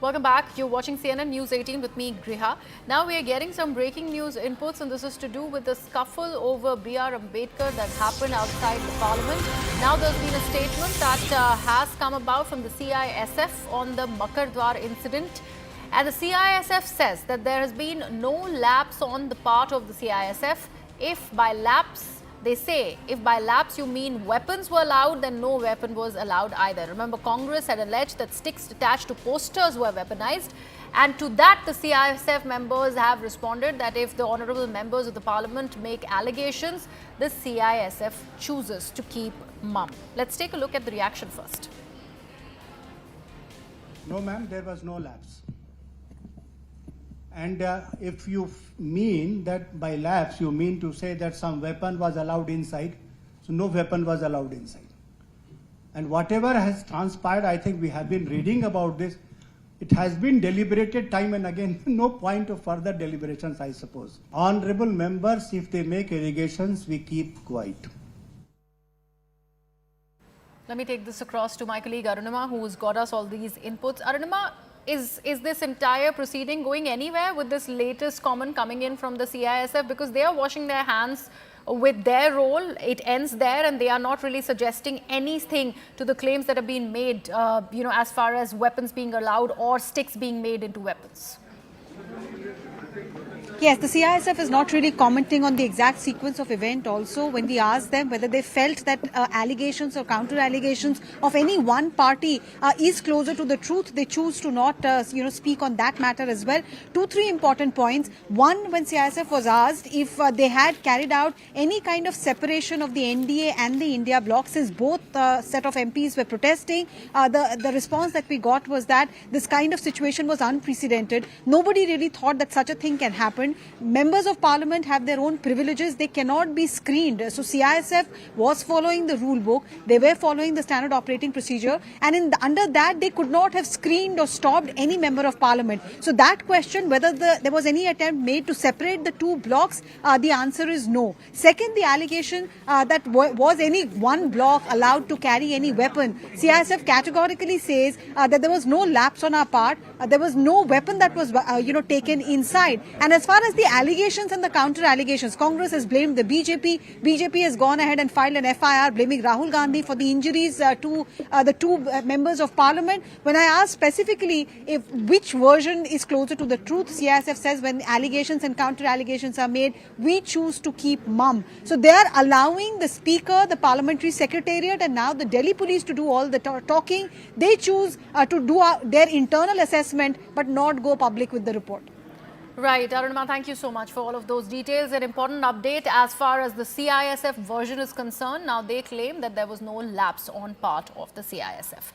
Welcome back. You're watching CNN News 18 with me, Griha. Now we are getting some breaking news inputs, and this is to do with the scuffle over B.R. Ambedkar that happened outside the parliament. Now there's been a statement that has come about from the CISF on the Makardwar incident. And the CISF says that there has been no lapse on the part of the CISF. If by lapse, they say, if by lapse you mean weapons were allowed, then no weapon was allowed either. Remember, Congress had alleged that sticks attached to posters were weaponized. And to that, the CISF members have responded that if the honourable members of the parliament make allegations, the CISF chooses to keep mum. Let's take a look at the reaction first. No, ma'am, there was no lapse. And if you mean that by lapse, you mean to say that some weapon was allowed inside, so no weapon was allowed inside. And whatever has transpired, I think we have been reading about this. It has been deliberated time and again. No point of further deliberations, I suppose. Honorable members, if they make allegations, we keep quiet. Let me take this across to my colleague Arunima, who's got us all these inputs. Arunima, is this entire proceeding going anywhere with this latest comment coming in from the CISF? Because they are washing their hands with their role. It ends there, and they are not really suggesting anything to the claims that have been made, as far as weapons being allowed or sticks being made into weapons. Yes, the CISF is not really commenting on the exact sequence of event also. When we asked them whether they felt that allegations or counter-allegations of any one party is closer to the truth, they choose to not, speak on that matter as well. 2-3 important points. One, when CISF was asked if they had carried out any kind of separation of the NDA and the India bloc, since both set of MPs were protesting, the response that we got was that this kind of situation was unprecedented. Nobody really thought that such a thing can happen. Members of parliament have their own privileges. They cannot be screened. So CISF was following the rule book. They were following the standard operating procedure. And under that, they could not have screened or stopped any member of parliament. So that question, whether there was any attempt made to separate the two blocks, the answer is no. Second, the allegation that was any one bloc allowed to carry any weapon. CISF categorically says that there was no lapse on our part. There was no weapon that was, taken inside. And as far as the allegations and the counter-allegations, Congress has blamed the BJP. BJP has gone ahead and filed an FIR blaming Rahul Gandhi for the injuries to the two members of parliament. When I asked specifically which version is closer to the truth, CISF says when allegations and counter-allegations are made, we choose to keep mum. So they are allowing the speaker, the parliamentary secretariat, and now the Delhi police to do all the talking. They choose to do their internal assessment but not go public with the report. Right, Arunima, thank you so much for all of those details. An important update as far as the CISF version is concerned. Now they claim that there was no lapse on part of the CISF.